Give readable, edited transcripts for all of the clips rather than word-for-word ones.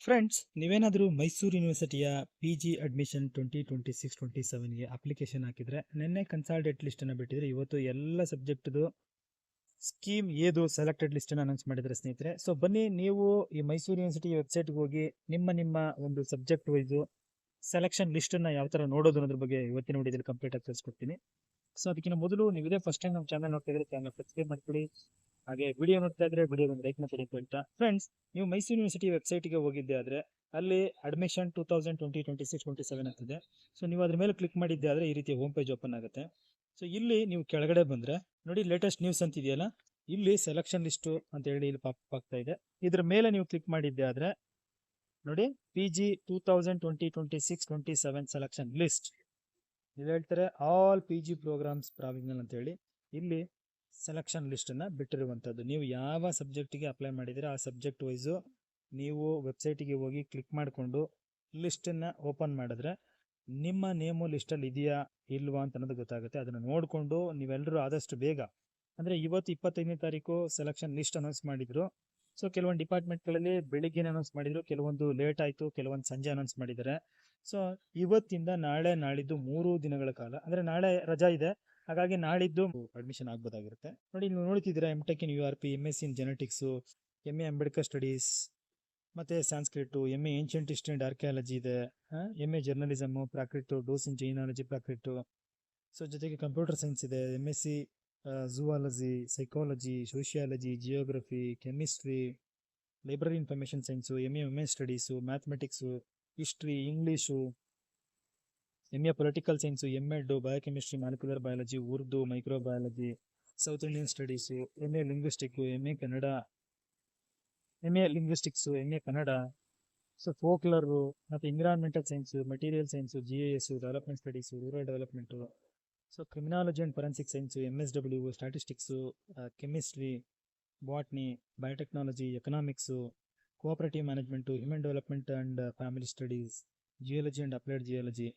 Friends, ನೀವೇನಾದರೂ Mysuru ಯೂನಿವರ್ಸಿಟಿಯ PG admission 2026-27ಗೆ application ಹಾಕಿದರೆ ನಿನ್ನೆ ಕನ್ಸಾಲ್ಟೇಟ್ ಲಿಸ್ಟನ್ನು ಬಿಟ್ಟಿದ್ರೆ ಇವತ್ತು ಎಲ್ಲ ಸಬ್ಜೆಕ್ಟ್ದು ಸ್ಕೀಮ್ ಏದು ಸೆಲೆಕ್ಟೆಡ್ ಲಿಸ್ಟನ್ನು ಅನೌನ್ಸ್ ಮಾಡಿದರೆ ಸ್ನೇಹಿತರೆ. ಸೊ ಬನ್ನಿ, ನೀವು ಈ ಮೈಸೂರು ಯೂನಿವರ್ಸಿಟಿ ವೆಬ್ಸೈಟ್ಗೆ ಹೋಗಿ ನಿಮ್ಮ ಒಂದು ಸಬ್ಜೆಕ್ಟ್ ವೈಸು ಸೆಲೆಕ್ಷನ್ ಲಿಸ್ಟನ್ನು ಯಾವ ಥರ ನೋಡೋದು ಅನ್ನೋದ್ರ ಬಗ್ಗೆ ಇವತ್ತಿನ ವಿಡಿಯೋದಲ್ಲಿ ಕಂಪ್ಲೀಟ್ ಆಗಿ ತಿಳಿಸ್ಕೊಡ್ತೀನಿ. ಸೊ ಅದಕ್ಕಿಂತ ಮೊದಲು ನೀವು ಇದೇ ಫಸ್ಟ್ ಟೈಮ್ ನಮ್ಮ ಚಾನಲ್ ನೋಡ್ತಾ ಇದ್ರೆ ಚಾನಲ್ ಸಬ್ಸ್ಕ್ರೈಬ್ ಮಾಡ್ಕೊಳ್ಳಿ. ಹಾಗೆ ವಿಡಿಯೋ ನೋಡ್ತಾ ಇದ್ರೆ ವಿಡಿಯೋ ಒಂದು ಲೈಕ್ ಮಾಡಿ ಅಂತ. ಫ್ರೆಂಡ್ಸ್, ನೀವು ಮೈಸೂರು ಯೂನಿವರ್ಸಿಟಿ ವೆಬ್ಸೈಟ್ಗೆ ಹೋಗಿದ್ದೆ ಆದರೆ ಅಲ್ಲಿ ಅಡ್ಮಿಷನ್ 2020-26-27 ಅಂತಿದೆ. ಸೊ ನೀವು ಅದ್ರ ಮೇಲೆ ಕ್ಲಿಕ್ ಮಾಡಿದ್ದೆ ಆದರೆ ಈ ರೀತಿ ಹೋಮ್ ಪೇಜ್ ಓಪನ್ ಆಗುತ್ತೆ. ಸೊ ಇಲ್ಲಿ ನೀವು ಕೆಳಗಡೆ ಬಂದರೆ ನೋಡಿ, ಲೇಟೆಸ್ಟ್ ನ್ಯೂಸ್ ಅಂತಿದೆಯಲ್ಲ, ಇಲ್ಲಿ ಸೆಲೆಕ್ಷನ್ ಲಿಸ್ಟು ಅಂತ ಹೇಳಿ ಇಲ್ಲಿ ಪಾಪ್ ಆಗ್ತಾ ಇದೆ. ಇದ್ರ ಮೇಲೆ ನೀವು ಕ್ಲಿಕ್ ಮಾಡಿದ್ದೆ ಆದರೆ ನೋಡಿ, PG 2020-26-27 ಸೆಲೆಕ್ಷನ್ ಲಿಸ್ಟ್ ಇಲ್ಲಿ ಹೇಳ್ತಾರೆ ಆಲ್ PG ಪ್ರೋಗ್ರಾಮ್ಸ್ ಪ್ರಾವಿಷನಲ್ ಅಂತ ಹೇಳಿ ಇಲ್ಲಿ ಸೆಲೆಕ್ಷನ್ ಲಿಸ್ಟನ್ನು ಬಿಟ್ಟಿರುವಂಥದ್ದು. ನೀವು ಯಾವ ಸಬ್ಜೆಕ್ಟಿಗೆ ಅಪ್ಲೈ ಮಾಡಿದರೆ ಆ ಸಬ್ಜೆಕ್ಟ್ ವೈಸು ನೀವು ವೆಬ್ಸೈಟಿಗೆ ಹೋಗಿ ಕ್ಲಿಕ್ ಮಾಡಿಕೊಂಡು ಲಿಸ್ಟನ್ನು ಓಪನ್ ಮಾಡಿದ್ರೆ ನಿಮ್ಮ ನೇಮು ಲಿಸ್ಟಲ್ಲಿ ಇದೆಯಾ ಇಲ್ವಾ ಅಂತ ಅನ್ನೋದು ಗೊತ್ತಾಗುತ್ತೆ. ಅದನ್ನು ನೋಡಿಕೊಂಡು ನೀವೆಲ್ಲರೂ ಆದಷ್ಟು ಬೇಗ, ಅಂದರೆ ಇವತ್ತು 25ನೇ ತಾರೀಕು ಸೆಲೆಕ್ಷನ್ ಲಿಸ್ಟ್ ಅನೌನ್ಸ್ ಮಾಡಿದರು. ಸೊ ಕೆಲವೊಂದು ಡಿಪಾರ್ಟ್ಮೆಂಟ್ಗಳಲ್ಲಿ ಬೆಳಿಗ್ಗೆ ಅನೌನ್ಸ್ ಮಾಡಿದರು, ಕೆಲವೊಂದು ಲೇಟ್ ಆಯಿತು, ಕೆಲವೊಂದು ಸಂಜೆ ಅನೌನ್ಸ್ ಮಾಡಿದ್ದಾರೆ. ಸೊ ಇವತ್ತಿಂದ ನಾಳೆ ನಾಳಿದ್ದು 3 ದಿನಗಳ ಕಾಲ, ಅಂದರೆ ನಾಳೆ ರಜಾ ಇದೆ, ಹಾಗಾಗಿ ನಾಳಿದ್ದು ಅಡ್ಮಿಷನ್ ಆಗ್ಬೋದಾಗಿರುತ್ತೆ. ನೋಡಿ, ನೀವು ನೋಡ್ತಿದ್ದೀರಾ MTech in URP, MSc in genetics, MA Ambedkar studies, ಮತ್ತು Sanskrit, MA ancient history and archaeology ಇದೆ, MA journalism Prakrit, those in Jainology Prakrit. So ಜೊತೆಗೆ ಕಂಪ್ಯೂಟರ್ ಸೈನ್ಸ್ ಇದೆ, MSc zoology, psychology, sociology, geography, chemistry, library information science, MA women studies, mathematics, history, English, MA political science, MEd biochemistry, molecular biology, Urdu, microbiology, South Indian studies, MA linguistic, MA Kannada, MA linguistics, MA Kannada, so folklore, ಮತ್ತು environmental science, material science, GIS, development studies, rural development, so criminology and forensic science, MSW, statistics, chemistry, botany, biotechnology, economics, cooperative management, human development and family studies, geology and applied geology,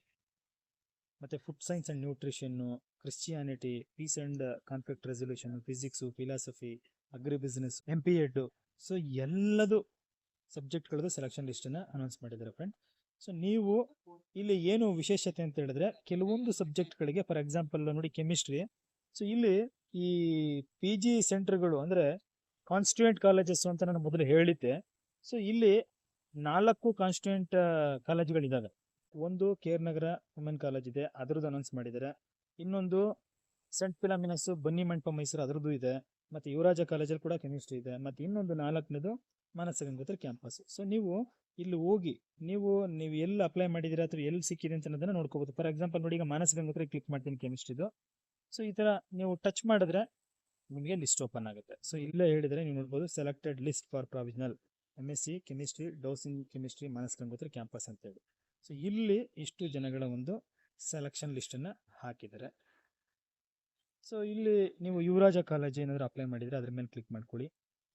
ಮತ್ತು food science and nutrition, Christianity, peace and conflict resolution, physics, philosophy, agribusiness, MPEd. So ಎಲ್ಲದು ಸಬ್ಜೆಕ್ಟ್ಗಳದ್ದು selection ಲಿಸ್ಟನ್ನು announce ಮಾಡಿದ್ದಾರೆ friend. So ನೀವು ಇಲ್ಲಿ ಏನು ವಿಶೇಷತೆ ಅಂತ ಹೇಳಿದ್ರೆ, ಕೆಲವೊಂದು ಸಬ್ಜೆಕ್ಟ್ಗಳಿಗೆ, ಫಾರ್ ಎಕ್ಸಾಂಪಲ್ ನೋಡಿ ಕೆಮಿಸ್ಟ್ರಿ, ಸೊ ಇಲ್ಲಿ ಈ PG ಸೆಂಟರ್ಗಳು ಅಂದರೆ ಕಾನ್ಸ್ಟಿಟ್ಯೂಯೆಂಟ್ ಕಾಲೇಜಸ್ ಅಂತ ನಾನು ಮೊದಲು ಹೇಳಿದ್ದೆ. ಸೊ ಇಲ್ಲಿ 4 ಕಾನ್ಸ್ಟಿಟ್ಯೂಯೆಂಟ್ ಕಾಲೇಜುಗಳಿದ್ದಾವೆ. ಒಂದು KR ನಗರ ವುಮೆನ್ ಕಾಲೇಜ್ ಇದೆ, ಅದರದ್ದು ಅನೌನ್ಸ್ ಮಾಡಿದ್ದಾರೆ. ಇನ್ನೊಂದು ಸೆಂಟ್ ಫಿಲಾಮಿನಸ್ ಬನ್ನಿ ಮಂಟಪ ಮೈಸೂರು, ಅದರದ್ದು ಇದೆ. ಮತ್ತು ಯುವರಾಜ ಕಾಲೇಜಲ್ಲಿ ಕೂಡ ಕೆಮಿಸ್ಟ್ರಿ ಇದೆ. ಮತ್ತು ಇನ್ನೊಂದು 4ನೇದು ಮಾನಸ ಗಂಗೋತ್ರಿ ಕ್ಯಾಂಪಸ್. ಸೊ ನೀವು ಇಲ್ಲಿ ಹೋಗಿ ನೀವು ಎಲ್ಲಿ ಅಪ್ಲೈ ಮಾಡಿದ್ದೀರಾ ಅಥವಾ ಎಲ್ಲಿ ಸಿಕ್ಕಿದೆ ಅಂತ ಅನ್ನೋದನ್ನ ನೋಡ್ಕೋಬೋದು. ಫಾರ್ ಎಕ್ಸಾಂಪಲ್ ನೋಡಿ, ಈಗ ಮಾನಸ ಗಂಗೋತ್ರಿ ಕ್ಲಿಕ್ ಮಾಡ್ತೀನಿ ಕೆಮಿಸ್ಟ್ರಿದು. ಸೊ ಈ ಥರ ನೀವು ಟಚ್ ಮಾಡಿದ್ರೆ ನಿಮಗೆ ಲಿಸ್ಟ್ ಓಪನ್ ಆಗುತ್ತೆ. ಸೊ ಇಲ್ಲೇ ಹೇಳಿದರೆ ನೀವು ನೋಡ್ಬೋದು, selected list for provisional MSc chemistry, dose in chemistry, Manasa Gangotri campus ಅಂತೇಳಿ. ಸೊ ಇಲ್ಲಿ ಇಷ್ಟು ಜನಗಳ ಒಂದು ಸೆಲೆಕ್ಷನ್ ಲಿಸ್ಟನ್ನು ಹಾಕಿದ್ದಾರೆ. ಸೊ ಇಲ್ಲಿ ನೀವು ಯುವರಾಜ ಕಾಲೇಜ್ ಏನಾದರೂ ಅಪ್ಲೈ ಮಾಡಿದರೆ ಅದ್ರ ಮೇಲೆ ಕ್ಲಿಕ್ ಮಾಡ್ಕೊಳ್ಳಿ.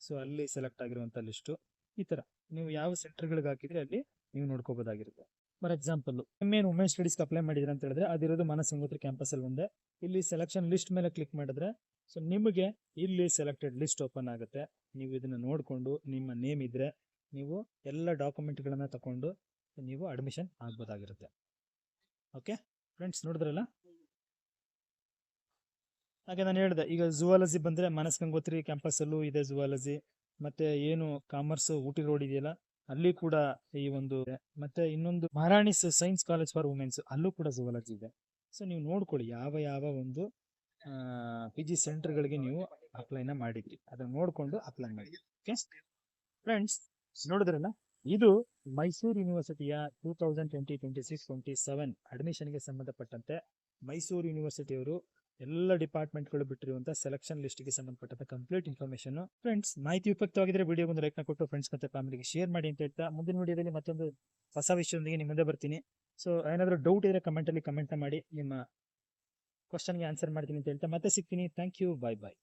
ಸೊ ಅಲ್ಲಿ ಸೆಲೆಕ್ಟ್ ಆಗಿರುವಂಥ ಲಿಸ್ಟು ಈ ಥರ ನೀವು ಯಾವ ಸೆಂಟರ್ಗಳಿಗೆ ಹಾಕಿದರೆ ಅಲ್ಲಿ ನೀವು ನೋಡ್ಕೋಬೋದಾಗಿರುತ್ತೆ. ಫಾರ್ ಎಕ್ಸಾಂಪಲ್ MA ವುಮೆನ್ ಸ್ಟಡೀಸ್ಗೆ ಅಪ್ಲೈ ಮಾಡಿದ್ರೆ ಅಂತ ಹೇಳಿದ್ರೆ ಅದಿರೋದು ಮಾನಸ ಗಂಗೋತ್ರಿ ಕ್ಯಾಂಪಸಲ್ಲಿ ಒಂದೇ. ಇಲ್ಲಿ ಸೆಲೆಕ್ಷನ್ ಲಿಸ್ಟ್ ಮೇಲೆ ಕ್ಲಿಕ್ ಮಾಡಿದ್ರೆ ಸೊ ನಿಮಗೆ ಇಲ್ಲಿ ಸೆಲೆಕ್ಟೆಡ್ ಲಿಸ್ಟ್ ಓಪನ್ ಆಗುತ್ತೆ. ನೀವು ಇದನ್ನು ನೋಡಿಕೊಂಡು ನಿಮ್ಮ ನೇಮ್ ಇದ್ದರೆ ನೀವು ಎಲ್ಲ ಡಾಕ್ಯುಮೆಂಟ್ಗಳನ್ನು ತಗೊಂಡು ನೀವು ಅಡ್ಮಿಷನ್ ಆಗ್ಬೋದಾಗಿರುತ್ತೆ. ಓಕೆ ಫ್ರೆಂಡ್ಸ್, ನೋಡಿದ್ರಲ್ಲ. ಹಾಗೆ ನಾನು ಹೇಳಿದೆ, ಈಗ ಝೂವಾಲಜಿ ಬಂದರೆ ಮಾನಸ ಗಂಗೋತ್ರಿ ಕ್ಯಾಂಪಸ್ಸಲ್ಲೂ ಇದೆ ಝೂವಾಲಜಿ. ಮತ್ತು ಏನು ಕಾಮರ್ಸ್ ಊಟಿ ರೋಡ್ ಇದೆಯಲ್ಲ, ಅಲ್ಲಿ ಕೂಡ ಈ ಒಂದು, ಮತ್ತು ಇನ್ನೊಂದು Maharani's science college for women's, ಅಲ್ಲೂ ಕೂಡ ಝೂವಾಲಜಿ ಇದೆ. ಸೊ ನೀವು ನೋಡ್ಕೊಳ್ಳಿ ಯಾವ ಒಂದು PG ಸೆಂಟರ್ಗಳಿಗೆ ನೀವು ಅಪ್ಲೈನ ಮಾಡಿದ್ರಿ, ಅದನ್ನು ನೋಡಿಕೊಂಡು ಅಪ್ಲೈ ಮಾಡಿ. ಓಕೆ ಫ್ರೆಂಡ್ಸ್, ನೋಡಿದ್ರಲ್ಲ, ಇದು ಮೈಸೂರು ಯೂನಿವರ್ಸಿಟಿಯ 2020-26-27 ಅಡ್ಮಿಷನ್ಗೆ ಸಂಬಂಧಪಟ್ಟಂತೆ ಮೈಸೂರು ಯೂನಿವರ್ಸಿಟಿಯವರು ಎಲ್ಲ ಡಿಪಾರ್ಟ್ಮೆಂಟ್ಗಳು ಬಿಟ್ಟಿರುವಂಥ ಸೆಲೆಕ್ಷನ್ ಲಿಸ್ಟ್ಗೆ ಸಂಬಂಧಪಟ್ಟಂತ ಕಂಪ್ಲೀಟ್ ಇನ್ಫಾರ್ಮೇಷನ್. ಫ್ರೆಂಡ್ಸ್, ಮಾಹಿತಿ ಉಪಯುಕ್ತವಾಗಿದ್ರೆ ವಿಡಿಯೋ ಒಂದು ಲೈಕ್ನ ಕೊಟ್ಟು ಫ್ರೆಂಡ್ಸ್ ಮತ್ತು ಫ್ಯಾಮಿಲಿಗೆ ಶೇರ್ ಮಾಡಿ ಅಂತ ಹೇಳ್ತಾ, ಮುಂದಿನ ವಿಡಿಯೋದಲ್ಲಿ ಮತ್ತೊಂದು ಹೊಸ ವಿಷಯದೊಂದಿಗೆ ನಿಮ್ಮ ಮುಂದೆ ಬರ್ತೀನಿ. ಸೊ ಏನಾದರೂ ಡೌಟ್ ಇದ್ರೆ ಕಮೆಂಟಲ್ಲಿ ಕಮೆಂಟ್ನ ಮಾಡಿ, ನಿಮ್ಮ ಕ್ವಶನ್ಗೆ ಆನ್ಸರ್ ಮಾಡ್ತೀನಿ ಅಂತ ಹೇಳ್ತಾ ಮತ್ತೆ ಸಿಗ್ತೀನಿ. Thank you, bye bye.